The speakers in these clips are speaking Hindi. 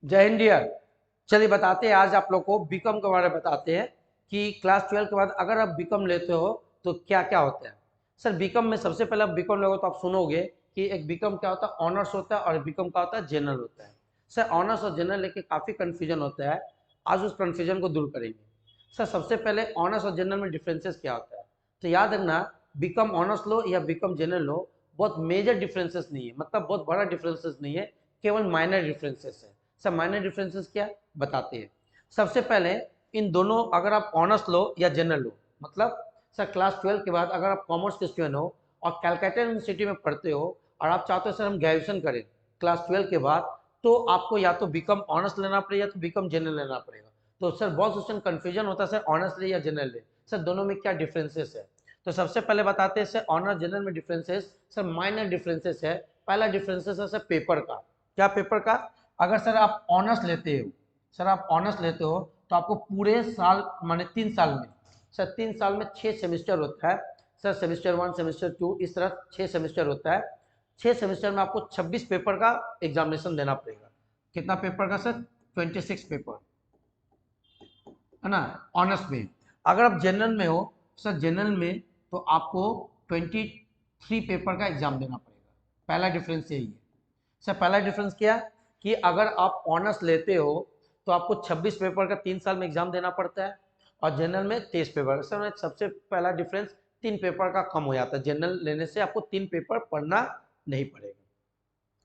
जय हिंद डियर। चलिए बताते हैं, आज आप लोग को बीकॉम के बारे में बताते हैं कि क्लास 12 के बाद अगर आप बीकॉम लेते हो तो क्या क्या होता है। सर बीकॉम में सबसे पहले आप बीकॉम लोगे तो आप सुनोगे कि एक बीकॉम क्या होता है, ऑनर्स होता है, और बीकॉम क्या होता है, जनरल होता है। सर ऑनर्स और जनरल लेके काफ़ी कन्फ्यूजन होता है, आज उस कन्फ्यूजन को दूर करेंगे। सर सबसे पहले ऑनर्स और जनरल में डिफरेंसेस क्या होता है, तो याद रखना, बीकॉम ऑनर्स लो या बीकॉम जनरल लो, बहुत मेजर डिफरेंसेस नहीं है, मतलब बहुत बड़ा डिफरेंसेस नहीं है, केवल माइनर डिफरेंसेस है। सब माइनर डिफरेंसेस क्या बताते हैं। सबसे पहले इन दोनों, अगर आप ऑनर्स लो या जनरल लो, मतलब सर क्लास 12 के बाद अगर आप कॉमर्स के स्टूडेंट हो और कैलकाटा यूनिवर्सिटी में पढ़ते हो और आप चाहते हो सर हम ग्रेजुएशन करें क्लास 12 के बाद, तो आपको या तो बीकॉम ऑनर्स लेना पड़ेगा या तो बीकॉम जनरल लेना पड़ेगा। तो सर बहुत क्वेश्चन कन्फ्यूजन होता है, सर ऑनर्स ले या जनरल ले, सर दोनों में क्या डिफरेंसेस है। तो सबसे पहले बताते हैं सर ऑनर्स जनरल में डिफरेंसेस, सर माइनर डिफरेंसेस है। पहला डिफरेंसेस है सर पेपर का। क्या पेपर का? अगर सर आप ऑनर्स लेते हो, सर आप ऑनर्स लेते हो तो आपको पूरे साल माने 3 साल में, सर 3 साल में 6 सेमेस्टर होता है। सर सेमेस्टर 1 सेमेस्टर 2 इस तरह 6 सेमेस्टर होता है। 6 सेमेस्टर में आपको 26 पेपर का एग्जामिनेशन देना पड़ेगा। कितना पेपर का सर? 26 पेपर, है ना, ऑनर्स में। अगर आप जनरल में हो, सर जनरल में तो आपको 23 पेपर का एग्जाम देना पड़ेगा। पहला डिफरेंस यही है। सर पहला डिफरेंस क्या, कि अगर आप ऑनर्स लेते हो तो आपको 26 पेपर का 3 साल में एग्जाम देना पड़ता है, और जनरल में 23 पेपर। सर सबसे पहला डिफरेंस 3 पेपर का कम हो जाता है, जनरल लेने से आपको 3 पेपर पढ़ना नहीं पड़ेगा,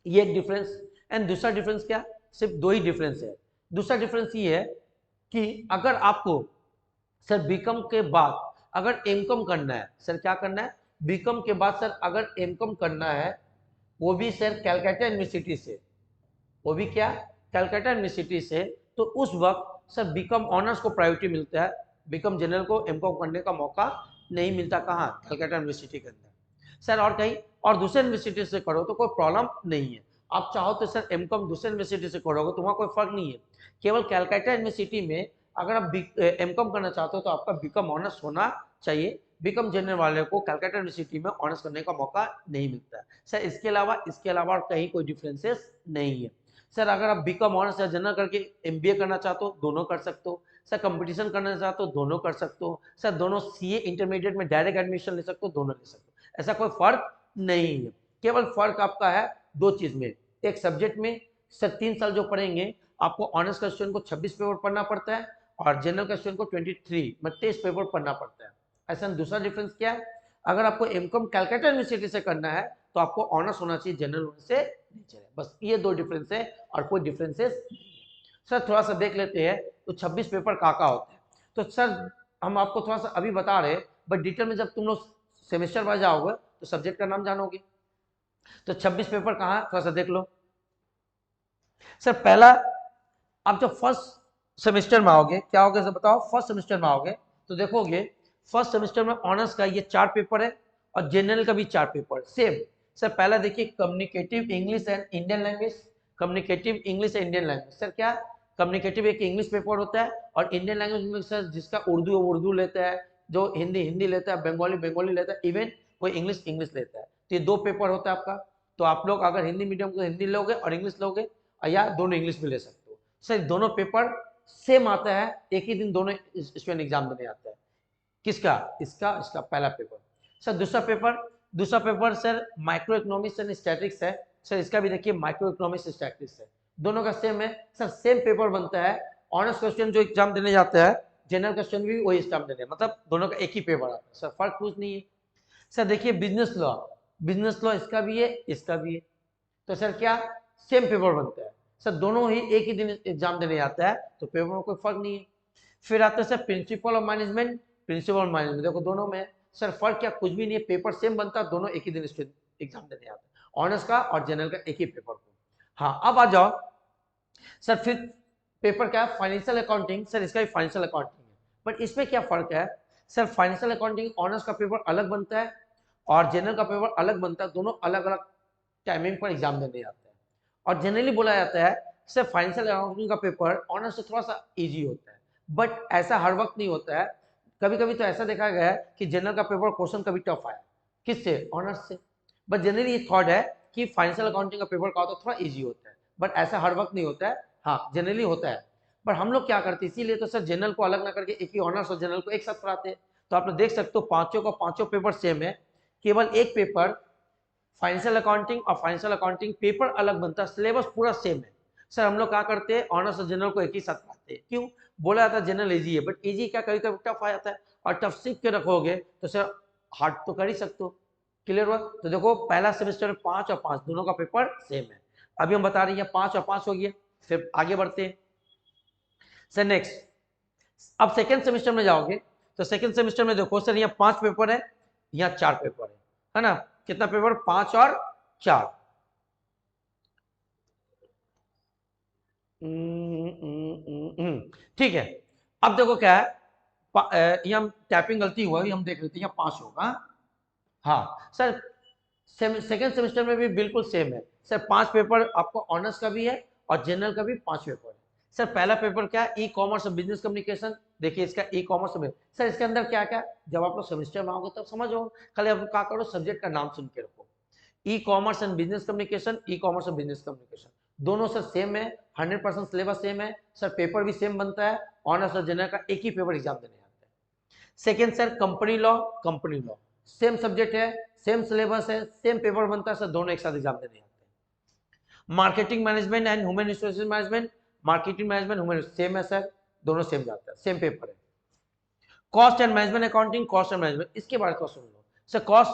ये एक डिफरेंस। एंड दूसरा डिफरेंस क्या, सिर्फ दो ही डिफरेंस है। दूसरा डिफरेंस ये है कि अगर आपको सर बीकॉम के बाद अगर एमकॉम करना है, सर क्या करना है, बीकॉम के बाद सर अगर एमकॉम करना है, वो भी सर कैलकाटा यूनिवर्सिटी से, वो भी क्या, कैलकाटा यूनिवर्सिटी से, तो उस वक्त सर बीकॉम ऑनर्स को प्रायोरिटी मिलता है, बीकॉम जनरल को एमकॉम करने का मौका नहीं मिलता। कहाँ? कैलकाटा यूनिवर्सिटी के अंदर। सर और कहीं और दूसरे यूनिवर्सिटी से करो तो कोई प्रॉब्लम नहीं है, आप चाहो तो सर एमकॉम दूसरे यूनिवर्सिटी से करोगे तो वहाँ कोई फर्क नहीं है। केवल कैलकाटा यूनिवर्सिटी में अगर आप एमकॉम करना चाहते हो तो आपका बीकॉम ऑनर्स होना चाहिए। बीकॉम जनरल वाले को कैलकाटा यूनिवर्सिटी में ऑनर्स करने का मौका नहीं मिलता है। सर इसके अलावा और कहीं कोई डिफरेंसेस नहीं है। सर अगर आप बीकॉम ऑनर्स या जनरल करके एमबीए करना चाहते हो दोनों कर सकते हो। सर कंपटीशन करना चाहते हो दोनों कर सकते हो। सर दोनों सीए इंटरमीडिएट में डायरेक्ट एडमिशन ले सकते हो, दोनों ले सकते हो, ऐसा कोई फर्क नहीं है। केवल फर्क आपका है दो चीज में, एक सब्जेक्ट में। सर 3 साल जो पढ़ेंगे आपको ऑनर्स का स्टूडेंट को 26 पेपर पढ़ना पड़ता है और जनरल का स्टूडेंट को 23 पेपर पढ़ना पड़ता है। ऐसा दूसरा डिफरेंस क्या है, अगर आपको एमकॉम कैलकाटा यूनिवर्सिटी से करना है तो आपको ऑनर्स होना चाहिए, जनरल से नहीं चले। बस ये दो डिफरेंस है और कोई डिफरेंसेस नहीं है। सर थोड़ा सा देख लेते हैं तो 26 पेपर का होता है। तो सर हम आपको थोड़ा सा अभी बता रहे, बट डिटेल में जब तुम लोग सेमेस्टर वाइज जाओगे तो सब्जेक्ट का नाम जानोगे। तो 26 पेपर कहाँ थोड़ा सा देख लो। सर पहला, आप जब फर्स्ट सेमेस्टर में आओगे क्या होगा सर बताओ, फर्स्ट सेमेस्टर में आओगे तो देखोगे फर्स्ट सेमेस्टर में ऑनर्स का ये 4 पेपर है और जनरल का भी 4 पेपर सेम। सर पहला देखिए communicative English and Indian language. Communicative English and Indian language, sir क्या, कम्युनिकेटिव एक इंग्लिश पेपर होता है और इंडियन लैंग्वेज में सर जिसका उर्दू उर्दू लेता है, जो हिंदी हिंदी लेता है, बंगाली बंगाली लेता है, इवन कोई इंग्लिश इंग्लिश लेता है। तो ये 2 पेपर होता है आपका। तो आप लोग अगर हिंदी मीडियम को हिंदी लोगे और इंग्लिश लोगे, या दोनों इंग्लिश में ले सकते हो। सर दोनों पेपर सेम आता है, एक ही दिन दोनों स्टूडेंट एग्जाम देने आता है। किसका? इसका इसका पहला पेपर। सर दूसरा paper sir micro economics and statics है। सर इसका भी देखिए माइक्रो इकोनॉमिक्स स्टैटिक्स है, दोनों का सेम है। सर सेम पेपर बनता है, ऑनर्स क्वेश्चन जो एग्जाम देने जाता है, जनरल क्वेश्चन भी वही एग्जाम देने, मतलब दोनों का एक ही पेपर आता है। सर फर्क कुछ नहीं है। सर देखिए बिजनेस लॉ इसका भी है इसका भी है, तो सर क्या, सेम पेपर बनता है। सर दोनों ही एक ही दिन एग्जाम देने आता है तो पेपर में कोई फर्क नहीं है। फिर आता है सर प्रिंसिपल ऑफ मैनेजमेंट, देखो दोनों में सर फर्क क्या, कुछ भी नहीं है, पेपर सेम बनता है, दोनों एक ही दिन एग्जाम देने आते हैं, ऑनर्स का और जनरल का एक ही पेपर को। हाँ अब आ जाओ सर, फिर पेपर क्या है, फाइनेंशियल अकाउंटिंग। सर इसका भी फाइनेंशियल अकाउंटिंग है, बट इसमें क्या फर्क है, सर फाइनेंशियल अकाउंटिंग ऑनर्स का पेपर अलग बनता है और जनरल का पेपर अलग बनता है, दोनों अलग अलग टाइमिंग पर एग्जाम देने आते हैं। और जनरली बोला जाता है सर फाइनेंशियल अकाउंटिंग का पेपर ऑनर्स से थोड़ा सा इजी होता है, बट ऐसा हर वक्त नहीं होता है। कभी कभी तो ऐसा देखा गया है कि जनरल का पेपर क्वेश्चन कभी टफ आया, किससे, ऑनर्स से। बट जनरली ये थॉट है कि फाइनेंशियल अकाउंटिंग का पेपर का होता है थोड़ा इजी होता है, बट ऐसा हर वक्त नहीं होता है, हाँ जनरली होता है, पर हम लोग क्या करते हैं, इसीलिए तो सर जनरल को अलग ना करके एक ही ऑनर्स और जनरल को एक साथ पढ़ाते हैं। तो आप लोग देख सकते हो पांचों का पांचों पेपर सेम है, केवल एक पेपर फाइनेंशियल अकाउंटिंग और फाइनेंशियल अकाउंटिंग पेपर अलग बनता है, सिलेबस पूरा सेम है। सर हम लोग क्या करते हैं, ऑनर्स और जनरल को एक ही साथ पढ़ाते हैं। क्यों? बोला जाता है जनरल इजी है, बट इजी क्या कभी कभी टफ आ जाता है, और टफ सीख के रखोगे तो सर हार्ड तो कर ही सकते हो। क्लियर हुआ? तो देखो पहला सेमेस्टर में 5 और 5 दोनों का पेपर सेम है। अभी हम बता रहे हैं 5 और 5 हो गया, फिर आगे बढ़ते हैं। सर नेक्स्ट अब सेकेंड सेमेस्टर में जाओगे तो सेकेंड सेमेस्टर में देखो सर यहाँ 5 पेपर है, यहाँ 4 पेपर है ना? कितना पेपर? 5 और 4। ठीक है। अब देखो क्या है, यहाँ टैपिंग गलती हुआ, हम देख लेते हैं, यहाँ 5 होगा। हाँ सर सेकेंड सेमेस्टर में भी बिल्कुल सेम है सर, 5 पेपर आपको ऑनर्स का भी है और जनरल का भी 5 पेपर है। सर पहला पेपर क्या है, ई कॉमर्स और बिजनेस कम्युनिकेशन। देखिए इसका ई कॉमर्स सर इसके अंदर क्या क्या, जब आप लोग सेमेस्टर में आओगे तब समझ हो, खाली आप क्या करो सब्जेक्ट का नाम सुन के रखो। E commerce and business communication, e commerce और बिजनेस कम्युनिकेशन दोनों सर सेम है, 100% सिलेबस सेम है सर, पेपर भी सेम बनता है, ऑनर्स और जनरल का एक ही पेपर एग्जाम देने आता है। Second sir company law, company law same subject है, सेम सिलेबस है, सेम पेपर बनता है सर, दोनों एक साथ एग्जाम देने आते हैं। Marketing management and human resources management, marketing management human same है सर, दोनों सेम जाता है, सेम पेपर है। Cost and management accounting, cost and management, इसके बारे में सुन लो सर। कॉस्ट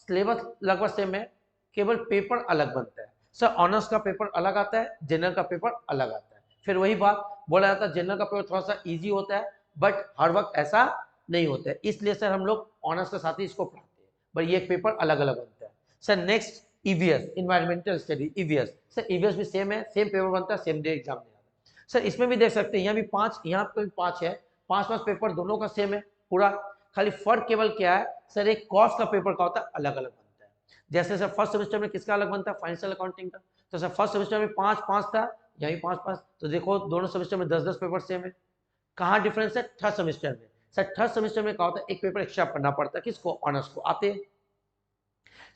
सिलेबस लगभग सेम है, केवल पेपर अलग बनता है सर, ऑनर्स का पेपर अलग आता है, जनरल का पेपर अलग आता है। फिर वही बात बोला जाता है जनरल का पेपर थोड़ा सा इजी होता है, बट हर वक्त ऐसा नहीं होता है, इसलिए सर हम लोग ऑनर्स के साथ ही इसको पढ़ाते हैं, बट ये पेपर अलग अलग बनता है। Sir next EVS, environmental study, EVS sir, EVS भी सेम है, सेम पेपर बनता है, सेम डे एग्जाम नहीं आता सर। इसमें भी देख सकते हैं यहाँ भी 5, यहाँ पे भी 5 है, 5 पेपर दोनों का सेम है पूरा, खाली फर्क केवल क्या है सर, एक कॉस्ट का पेपर का होता है अलग अलग बनता है। जैसे सर फर्स्ट सेमेस्टर में किसका अलग बनता है, फाइनेंशियल अकाउंटिंग का, तो सर फर्स्ट सेमेस्टर में 5 था, यही 5, तो देखो दोनों सेमेस्टर में 10 पेपर सेम है। कहाँ डिफरेंस है, थर्ड सेमेस्टर में सर, थर्ड सेमेस्टर में क्या होता है, एक पेपर एक्स्ट्रा पढ़ना पड़ता है, किसको, ऑनर्स को। आते हैं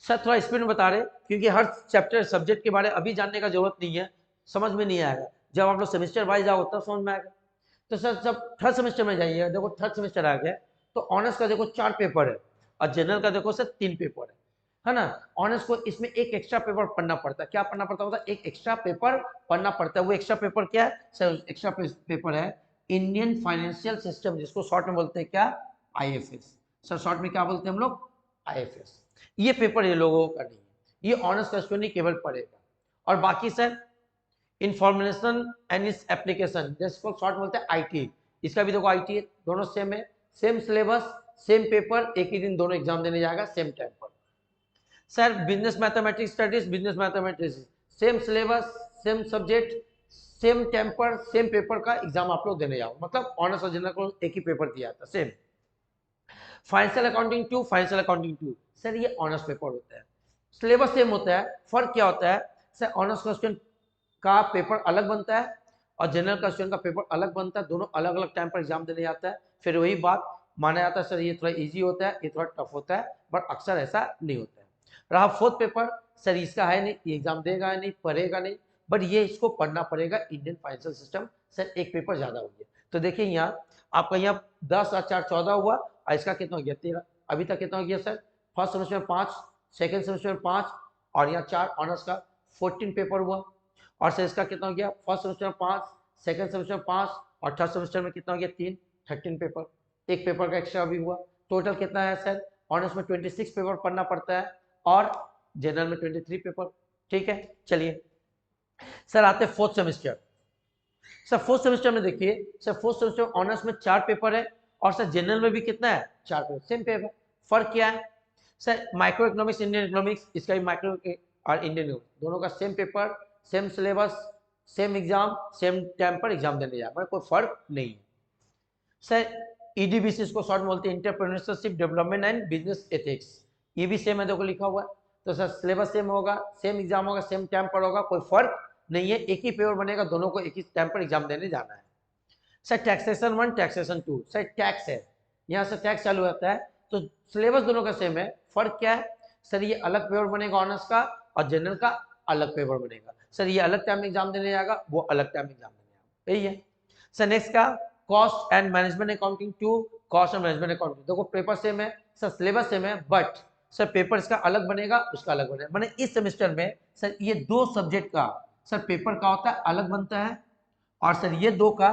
सर थोड़ा स्पीड में बता रहे, क्योंकि हर चैप्टर सब्जेक्ट के बारे में अभी जानने का जरूरत नहीं है, समझ में नहीं आएगा, जब आप लोग सेमेस्टर वाइज आओ तब समझ में आएगा। तो सर जब थर्ड सेमेस्टर में जाइए, देखो थर्ड सेमेस्टर आ गया, तो ऑनर्स का देखो 4 पेपर है और जनरल का देखो सर 3 पेपर है ना? ऑनर्स को इसमें एक एक्स्ट्रा पेपर पढ़ना पड़ता है, क्या पढ़ना पड़ता होता है, एक एक्स्ट्रा पेपर पढ़ना पड़ता है। वो एक्स्ट्रा पेपर क्या है सर, एक्स्ट्रा पेपर है इंडियन फाइनेंशियल सिस्टम, जिसको शॉर्ट में बोलते हैं क्या, आईएफएस सर, शॉर्ट में क्या बोलते हैं हम लोग, आईएफएस। ये पेपर ये लोगों का नहीं है, ये ऑनर्स का स्टूडेंट केवल पढ़ेगा। और बाकी sir information and its application, जिसको शॉर्ट बोलते हैं आईटी, इसका भी देखो आईटी है, दोनों सेम है, सेम सिलेबस, सेम पेपर, एक ही दिन दोनों एग्जाम देने जाएगा, सेम टाइम पर। Sir business mathematics studies, business mathematics same syllabus, same subject, same time पर, सेम पेपर का एग्जाम आप लोग देने जाओ, मतलब ऑनर्स और जनरल को एक ही पेपर दिया था same. Financial accounting 2, financial accounting 2 sir ये ऑनर्स पेपर होता है, सिलेबस सेम होता है, फर्क क्या होता है सर, ऑनर्स क्वेश्चन का पेपर अलग बनता है और जनरल का स्टूडेंट का पेपर अलग बनता है, दोनों अलग अलग टाइम पर एग्जाम देने जाता है। फिर वही बात माना जाता है सर, ये थोड़ा इजी होता है, ये थोड़ा टफ होता है, बट अक्सर ऐसा नहीं होता है। रहा फोर्थ पेपर सर, इसका है नहीं, ये एग्जाम देगा नहीं, पढ़ेगा नहीं, बट ये इसको पढ़ना पड़ेगा, इंडियन फाइनेंशियल सिस्टम सर, एक पेपर ज्यादा हो गया। तो देखिए यहाँ आपका यहाँ 10 और 4 14 हुआ, और इसका कितना हो गया 13। अभी तक कितना हो गया सर, फर्स्ट सेमेस्टर में 5, सेकेंड सेमेस्टर में 5 और यहाँ 4, ऑनर्स का 14 पेपर हुआ। और सर इसका कितना हो गया, फर्स्ट सेमेस्टर में 5, सेकेंड सेमेस्टर में 5 और थर्ड सेमेस्टर में कितना हो गया 3, 13 पेपर, एक पेपर का एक्स्ट्रा भी हुआ। टोटल कितना है सर, ऑनर्स में 26 पेपर पढ़ना पड़ता है और जनरल में 23 पेपर। ठीक है, चलिए सर आते हैं fourth semester. Sir fourth semester में देखिए सर, फोर्थ सेमेस्टर ऑनर्स में 4 पेपर है और सर जनरल में भी कितना है, 4 पेपर, सेम पेपर। फर्क क्या है sir, micro economics, Indian economics, इसका भी माइक्रो और इंडियन दोनों का same paper, same syllabus, same exam, same time पर एग्जाम देने जा, कोई फर्क नहीं है सर। ईडीबीसी इसको शॉर्ट बोलते हैं, entrepreneurship development and business ethics, ये भी सेम है, देखो लिखा हुआ है। तो सर सिलेबस सेम होगा, सेम एग्जाम होगा, सेम टाइम पर होगा, कोई फर्क नहीं है, एक ही पेपर बनेगा, दोनों को एक ही टाइम पर एग्जाम देने जाना है। Sir taxation 1, taxation 2 sir, tax है, यहाँ से टैक्स चालू होता है, तो सिलेबस दोनों का सेम है, फर्क क्या है सर, ये अलग पेपर बनेगा ऑनर्स का और जनरल का अलग पेपर बनेगा। सर ये अलग टाइम एग्जाम देने जाएगा, वो अलग टाइम एग्जाम देने जाएगा, यही है। सर नेक्स्ट का cost and management accounting 2, cost and management accounting, देखो पेपर सेम है सर, सिलेबस सेम है, बट सर पेपर इसका अलग बनेगा, उसका अलग बनेगा। मैंने इस सेमेस्टर में सर ये 2 सब्जेक्ट का सर पेपर का होता है अलग बनता है, और सर ये 2 का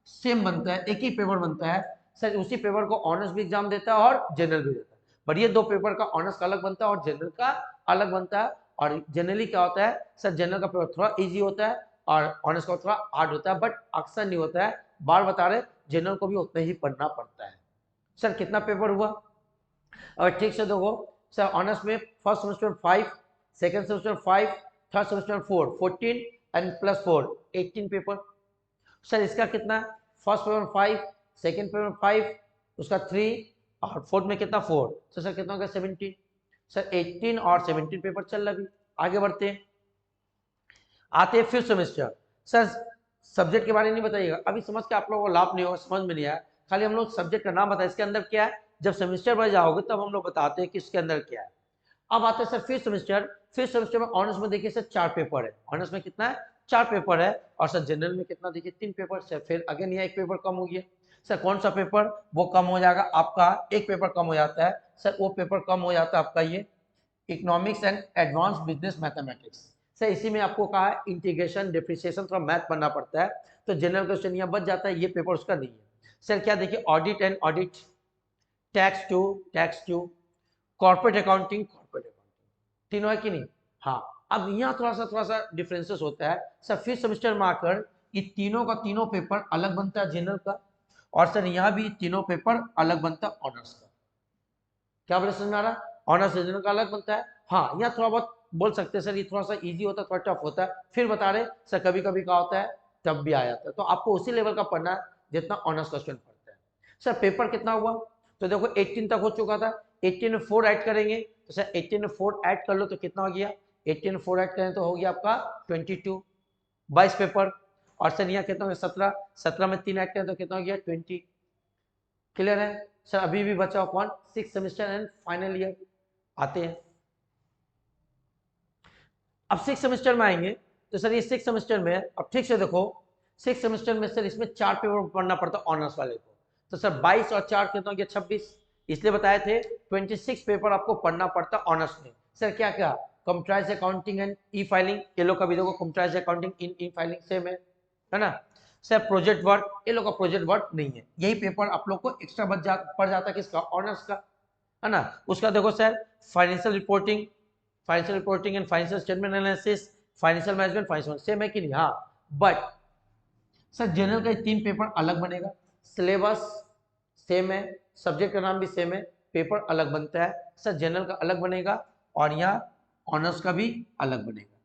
सेम बनता है, एक ही पेपर बनता है सर। उसी पेपर को ऑनर्स भी एग्जाम देता है और जनरल भी देता है, बट ये 2 पेपर का ऑनर्स का अलग बनता है और जनरल का अलग बनता है। और जनरली क्या होता है सर, जनरल का पेपर थोड़ा इजी होता है और ऑनर्स का थोड़ा हार्ड होता है, बट अक्सर नहीं होता है। बार बता रहे जनरल को भी उतना ही पढ़ना पड़ता है। सर कितना पेपर हुआ, और ठीक से देखो सर, ऑनर्स में first semester 5, second semester 5, third semester 4, 14 and plus 4, 18 paper. Sir इसका कितना, फर्स्ट पेपर 5, सेकंड पेपर 5, उसका 3 और फोर्थ में कितना 4, तो सर कितना हो गया 17। सर 18 और 17 पेपर चल रहा। अभी आगे बढ़ते हैं, आते हैं फिफ्थ सेमेस्टर। सर सब्जेक्ट के बारे में नहीं बताइएगा, अभी समझ के आप लोगों को लाभ नहीं होगा, समझ में नहीं आया, खाली हम लोग सब्जेक्ट का नाम बताए इसके अंदर क्या है। जब सेमेस्टर बढ़ जाओगे तब हम लोग बताते हैं कि इसके अंदर क्या है। अब आते हैं sir fifth semester. Fifth semester में ऑनर्स में देखिए सर 4 पेपर है, ऑनर्स में कितना है 4 पेपर है, और सर जनरल में कितना देखिए 3 पेपर। सर फिर अगेन यहाँ 1 पेपर कम हो गया। सर कौन सा पेपर, वो कम हो जाएगा आपका, 1 पेपर कम हो जाता है सर, वो पेपर कम हो जाता है आपका ये economics and advance business mathematics. Sir इसी में आपको कहा है इंटीग्रेशन डिप्रिसिएशन थोड़ा मैथ पढ़ना पड़ता है, तो जनरल क्वेश्चन यहाँ बच जाता है, ये पेपर उसका नहीं है। सर क्या देखिए audit and audit, tax too, corporate accounting, तीनों है कि नहीं। हाँ, अब यहाँ थोड़ा सा डिफरेंसेस होता है सर, फिफ्थ सेमेस्टर में आकर ये तीनों का तीनों पेपर अलग बनता है जनरल का, और सर यहाँ भी तीनों पेपर अलग बनता है ऑनर्स का। क्या बोले समझ में आ रहा है, ऑनर्स जनरल का अलग बनता है। हाँ यहाँ थोड़ा बहुत बोल सकते हैं सर, ये थोड़ा सा इजी होता है, थोड़ा टफ होता है, फिर बता रहे सर कभी कभी क्या होता है टफ भी आ जाता है, तो आपको उसी लेवल का पढ़ना है जितना ऑनर्स क्वेश्चन पढ़ता है। सर पेपर कितना हुआ, तो देखो 18 तक हो चुका था, 18 में 4 ऐड करेंगे, तो सर 18 में 4 ऐड कर लो तो कितना हो गया, 18 में 4 ऐड करें तो हो गया आपका 22, 22 पेपर। और सर यहाँ कितना हो गया 17, 17 में 3 ऐड करें तो कितना हो गया 20। क्लियर है सर, अभी भी बचा कौन, 6th semester and final year. आते हैं अब 6th सेमेस्टर में आएंगे, तो सर ये 6th सेमेस्टर में अब ठीक से देखो, 6th सेमेस्टर में सर इसमें 4 पेपर पढ़ना पड़ता है ऑनर्स वाले को, तो सर 22 और 4 कितना हो गया 26, इसलिए बताए थे 26 पेपर आपको पढ़ना पड़ता है ऑनर्स में। सर क्या क्या, computerize accounting and e filing, ये लोग का भी देखो computerize accounting in e filing same है ना। सर प्रोजेक्ट वर्क, ये लोग का प्रोजेक्ट वर्क नहीं है, यही पेपर आप लोग को एक्स्ट्रा पड़ जाता है किसका, ऑनर्स का, है ना। उसका देखो sir financial reporting, and financial statement analysis, financial management, financial same है कि नहीं। हाँ बट सर जनरल का 3 पेपर अलग बनेगा, सिलेबस सेम है, सब्जेक्ट का नाम भी सेम है, पेपर अलग बनता है सर, जनरल का अलग बनेगा और यहाँ ऑनर्स का भी अलग बनेगा।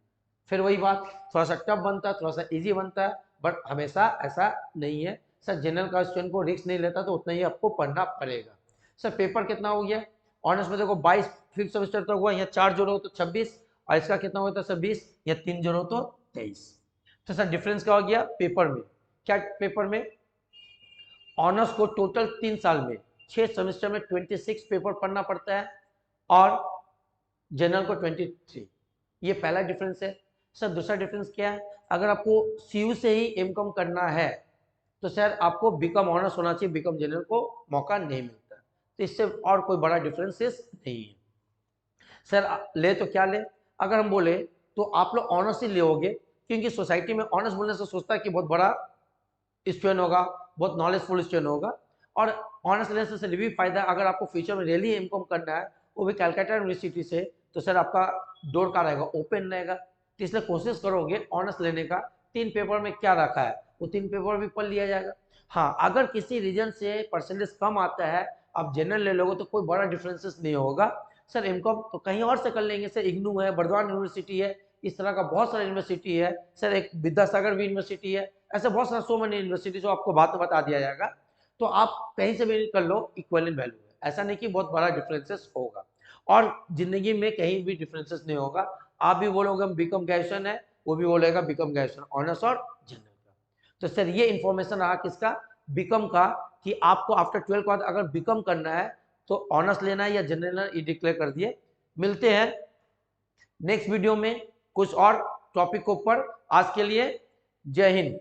फिर वही बात, थोड़ा सा टफ बनता है, थोड़ा सा इजी बनता है, बट हमेशा ऐसा नहीं है सर, जनरल का स्टूडेंट को रिस्क नहीं लेता तो उतना ही आपको पढ़ना पड़ेगा। सर पेपर कितना हो गया, ऑनर्स में देखो 22 फिफ्थ सेमेस्टर तक हुआ, यहाँ 4 जोड़ो तो 26, और इसका कितना हुआ था सर 20, या 3 जोड़ो तो 23। तो सर डिफरेंस क्या हो गया पेपर में, क्या पेपर में, ऑनर्स को टोटल 3 साल में 6 सेमेस्टर में 26 पेपर पढ़ना पड़ता है, और जनरल को 23, ये पहला डिफरेंस है। सर दूसरा डिफरेंस क्या है, अगर आपको सीयू से ही एमकॉम करना है तो सर आपको बीकॉम ऑनर्स होना चाहिए, बीकॉम जनरल को मौका नहीं मिलता, तो इससे और कोई बड़ा डिफरेंसेस नहीं है। सर ले तो क्या ले, अगर हम बोले तो आप लोग ऑनर्स ही लोगे, क्योंकि सोसाइटी में ऑनर्स बोलने से सोचता है कि बहुत बड़ा स्टूडेंट होगा, बहुत नॉलेजफुल स्टूडेंट होगा, और ऑनर्स लेने से भी फायदा है, अगर आपको फ्यूचर में रियली एमकॉम करना है वो भी कैलकाटा यूनिवर्सिटी से, तो सर आपका डोर का रहेगा, ओपन रहेगा, तो इसलिए कोशिश करोगे ऑनर्स लेने का। 3 पेपर में क्या रखा है वो 3 पेपर भी पढ़ लिया जाएगा। हाँ अगर किसी रीजन से परसेंटेज कम आता है, आप जनरल ले लोगे तो कोई बड़ा डिफरेंसेस नहीं होगा। सर एमकॉम तो कहीं और से कर लेंगे, सर इग्नू है, बर्दवान यूनिवर्सिटी है, इस तरह का बहुत सारा यूनिवर्सिटी है सर, एक विद्यासागर भी यूनिवर्सिटी है, ऐसे बहुत सारा सो मैनी यूनिवर्सिटी जो आपको बात बता दिया जाएगा, तो आप कहीं से भी कर लो इक्विवेलेंट वैल्यू है, ऐसा नहीं कि बहुत बड़ा डिफरेंसेस होगा, और जिंदगी में कहीं भी डिफरेंसेस नहीं होगा। आप भी बोलोगे हम बीकॉम ग्रेजुएशन है, वो भी बोलेगा बीकॉम ग्रेजुएशन, ऑनर्स और जनरल का। तो सर ये इन्फॉर्मेशन रहा किसका, बीकॉम का, कि आपको आफ्टर 12 के बाद अगर बीकॉम करना है तो ऑनर्स लेना है या जनरल, ये डिक्लेयर कर दिए। मिलते हैं नेक्स्ट वीडियो में कुछ और टॉपिक के ऊपर। आज के लिए जय हिंद।